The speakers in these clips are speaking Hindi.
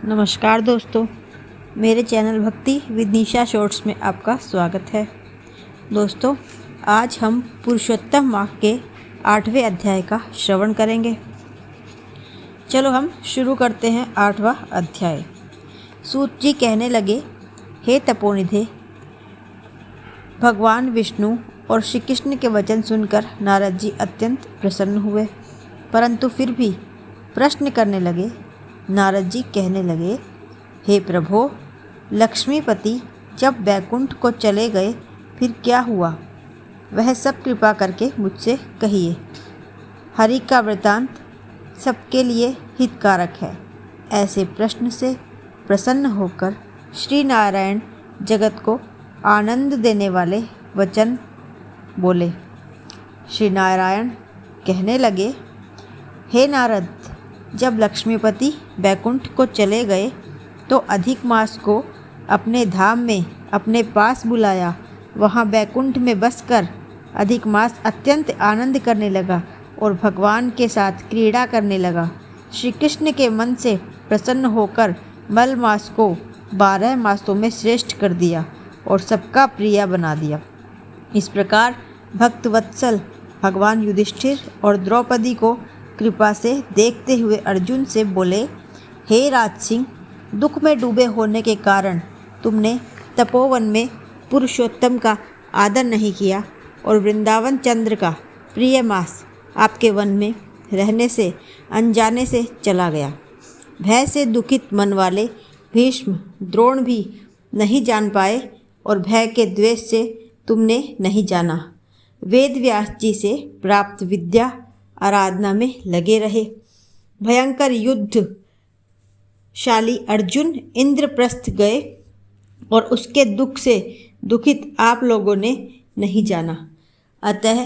नमस्कार दोस्तों, मेरे चैनल भक्ति विद निशा शॉर्ट्स में आपका स्वागत है। दोस्तों, आज हम पुरुषोत्तम माह के 8वें अध्याय का श्रवण करेंगे। चलो हम शुरू करते हैं 8वां अध्याय। सूत जी कहने लगे, हे तपोनिधे, भगवान विष्णु और श्री कृष्ण के वचन सुनकर नारद जी अत्यंत प्रसन्न हुए, परंतु फिर भी प्रश्न करने लगे। नारद जी कहने लगे, हे प्रभो, लक्ष्मीपति जब बैकुंठ को चले गए फिर क्या हुआ, वह सब कृपा करके मुझसे कहिए। हरि का वृतांत सबके लिए हितकारक है। ऐसे प्रश्न से प्रसन्न होकर श्री नारायण जगत को आनंद देने वाले वचन बोले। श्री नारायण कहने लगे, हे नारद, जब लक्ष्मीपति बैकुंठ को चले गए तो अधिक मास को अपने धाम में अपने पास बुलाया। वहाँ बैकुंठ में बसकर अधिक मास अत्यंत आनंद करने लगा और भगवान के साथ क्रीड़ा करने लगा। श्री कृष्ण के मन से प्रसन्न होकर मल मास को 12 मासों में श्रेष्ठ कर दिया और सबका प्रिय बना दिया। इस प्रकार भक्त वत्सल भगवान युधिष्ठिर और द्रौपदी को कृपा से देखते हुए अर्जुन से बोले, हे राजसिंह, दुख में डूबे होने के कारण तुमने तपोवन में पुरुषोत्तम का आदर नहीं किया और वृंदावन चंद्र का प्रिय मास आपके वन में रहने से अनजाने से चला गया। भय से दुखित मन वाले भीष्म द्रोण भी नहीं जान पाए और भय के द्वेष से तुमने नहीं जाना। वेद व्यास जी से प्राप्त विद्या आराधना में लगे रहे। भयंकर युद्ध शाली अर्जुन इंद्रप्रस्थ गए और उसके दुख से दुखित आप लोगों ने नहीं जाना। अतः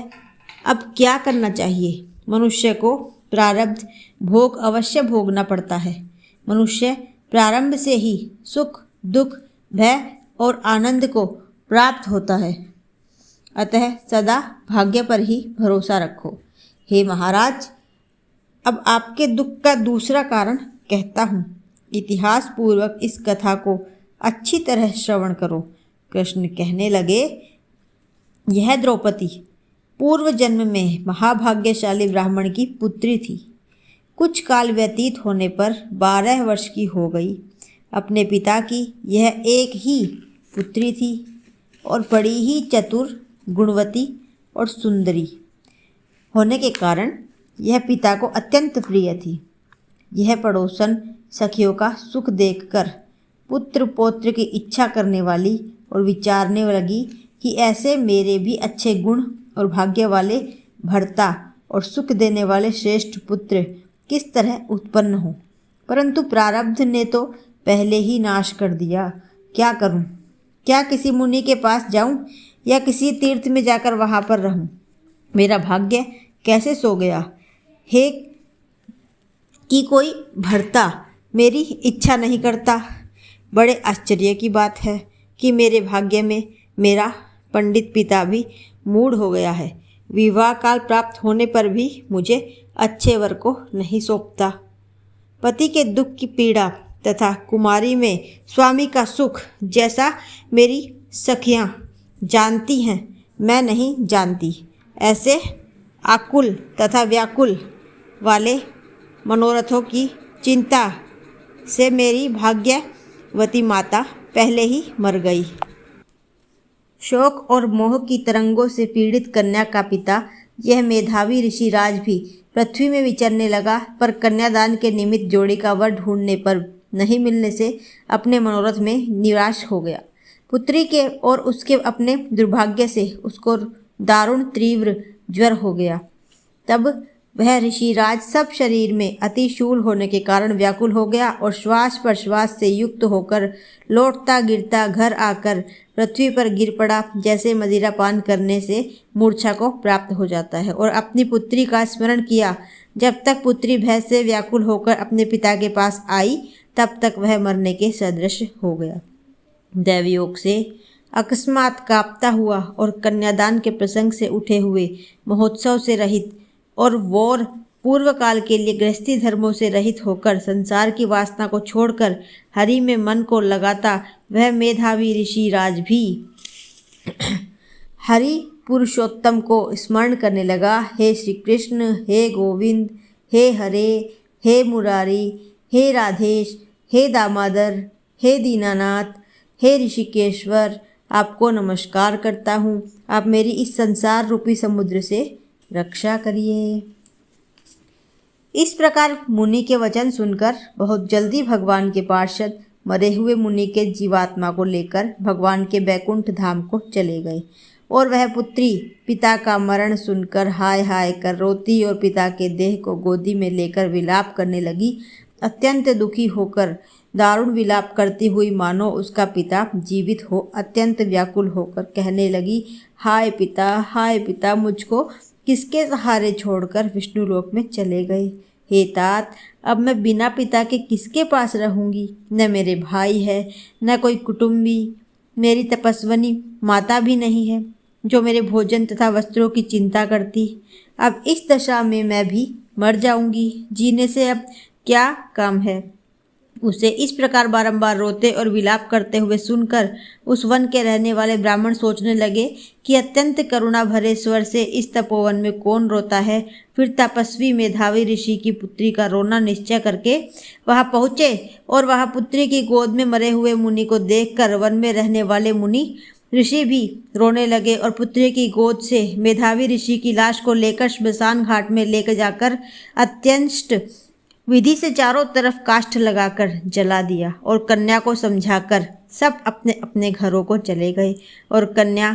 अब क्या करना चाहिए? मनुष्य को प्रारब्ध भोग अवश्य भोगना पड़ता है। मनुष्य प्रारंभ से ही सुख, दुख, भय और आनंद को प्राप्त होता है। अतः सदा भाग्य पर ही भरोसा रखो। हे महाराज, अब आपके दुख का दूसरा कारण कहता हूँ। इतिहास पूर्वक इस कथा को अच्छी तरह श्रवण करो। कृष्ण कहने लगे, यह द्रौपदी पूर्व जन्म में महाभाग्यशाली ब्राह्मण की पुत्री थी। कुछ काल व्यतीत होने पर 12 वर्ष की हो गई। अपने पिता की यह एक ही पुत्री थी और बड़ी ही चतुर, गुणवती और सुंदरी होने के कारण यह पिता को अत्यंत प्रिय थी। यह पड़ोसन सखियों का सुख देखकर पुत्र पौत्र की इच्छा करने वाली और विचारने लगी कि ऐसे मेरे भी अच्छे गुण और भाग्य वाले भर्ता और सुख देने वाले श्रेष्ठ पुत्र किस तरह उत्पन्न हो, परंतु प्रारब्ध ने तो पहले ही नाश कर दिया। क्या करूं? क्या किसी मुनि के पास जाऊं या किसी तीर्थ में जाकर वहां पर रहूं? मेरा भाग्य कैसे सो गया है कि कोई भर्ता मेरी इच्छा नहीं करता। बड़े आश्चर्य की बात है कि मेरे भाग्य में मेरा पंडित पिता भी मूढ़ हो गया है। विवाह काल प्राप्त होने पर भी मुझे अच्छे वर को नहीं सौंपता। पति के दुख की पीड़ा तथा कुमारी में स्वामी का सुख जैसा मेरी सखियां जानती हैं, मैं नहीं जानती। ऐसे आकुल तथा व्याकुल वाले मनोरथों की चिंता से मेरी भाग्यवती माता पहले ही मर गई। शोक और मोह की तरंगों से पीड़ित कन्या का पिता, यह मेधावी ऋषिराज भी पृथ्वी में विचरने लगा, पर कन्यादान के निमित्त जोड़ी का वर ढूंढने पर नहीं मिलने से अपने मनोरथ में निराश हो गया। पुत्री के और उसके अपने दुर्भाग्य से उसको दारुण तीव्र ज्वर हो गया। तब वह ऋषिराज सब शरीर में अतिशूल होने के कारण व्याकुल हो गया और श्वास पर श्वास से युक्त होकर लौटता गिरता घर आकर पृथ्वी पर गिर पड़ा, जैसे मदिरा पान करने से मूर्छा को प्राप्त हो जाता है, और अपनी पुत्री का स्मरण किया। जब तक पुत्री भय से व्याकुल होकर अपने पिता के पास आई, तब तक वह मरने के सदृश हो गया। दैवयोग से अकस्मात कांपता हुआ और कन्यादान के प्रसंग से उठे हुए महोत्सव से रहित और वोर पूर्व काल के लिए गृहस्थी धर्मों से रहित होकर संसार की वासना को छोड़कर हरि में मन को लगाता वह मेधावी ऋषि राज भी हरि पुरुषोत्तम को स्मरण करने लगा। हे श्री कृष्ण, हे गोविंद, हे हरे, हे मुरारी, हे राधेश, हे दामोदर, हे दीनानाथ, हे ऋषिकेश्वर, आपको नमस्कार करता हूँ। आप मेरी इस संसार रूपी समुद्र से रक्षा करिए। इस प्रकार मुनि के वचन सुनकर बहुत जल्दी भगवान के पार्षद मरे हुए मुनि के जीवात्मा को लेकर भगवान के बैकुंठ धाम को चले गए और वह पुत्री पिता का मरण सुनकर हाय हाय कर रोती और पिता के देह को गोदी में लेकर विलाप करने लगी। अत्यंत दुखी होकर दारुण विलाप करती हुई मानो उसका पिता जीवित हो अत्यंत व्याकुल होकर कहने लगी, हाय पिता, मुझको किसके सहारे छोड़कर विष्णुलोक में चले गए। हे तात, अब मैं बिना पिता के किसके पास रहूँगी। न मेरे भाई है, न कोई कुटुंबी, मेरी तपस्विनी माता भी नहीं है जो मेरे भोजन तथा वस्त्रों की चिंता करती। अब इस दशा में मैं भी मर जाऊंगी, जीने से अब क्या काम है। उसे इस प्रकार बारंबार रोते और विलाप करते हुए सुनकर उस वन के रहने वाले ब्राह्मण सोचने लगे कि अत्यंत करुणा भरे स्वर से इस तपोवन में कौन रोता है। फिर तपस्वी मेधावी ऋषि की पुत्री का रोना निश्चय करके वहां पहुँचे और वहां पुत्री की गोद में मरे हुए मुनि को देखकर वन में रहने वाले मुनि ऋषि भी रोने लगे और पुत्री की गोद से मेधावी ऋषि की लाश को लेकर श्मशान घाट में लेकर जाकर अत्यंत विधि से चारों तरफ काष्ठ लगाकर जला दिया और कन्या को समझाकर सब अपने अपने घरों को चले गए और कन्या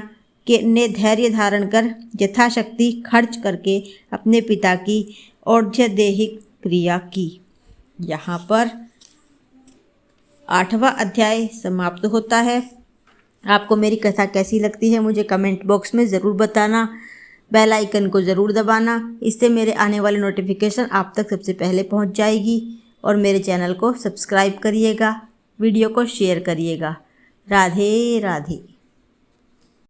के ने धैर्य धारण कर यथाशक्ति खर्च करके अपने पिता की और्ध्वदेहिक क्रिया की। यहाँ पर 8वां अध्याय समाप्त होता है। आपको मेरी कथा कैसी लगती है मुझे कमेंट बॉक्स में ज़रूर बताना। बेल आइकन को ज़रूर दबाना, इससे मेरे आने वाले नोटिफिकेशन आप तक सबसे पहले पहुंच जाएगी। और मेरे चैनल को सब्सक्राइब करिएगा, वीडियो को शेयर करिएगा। राधे राधे।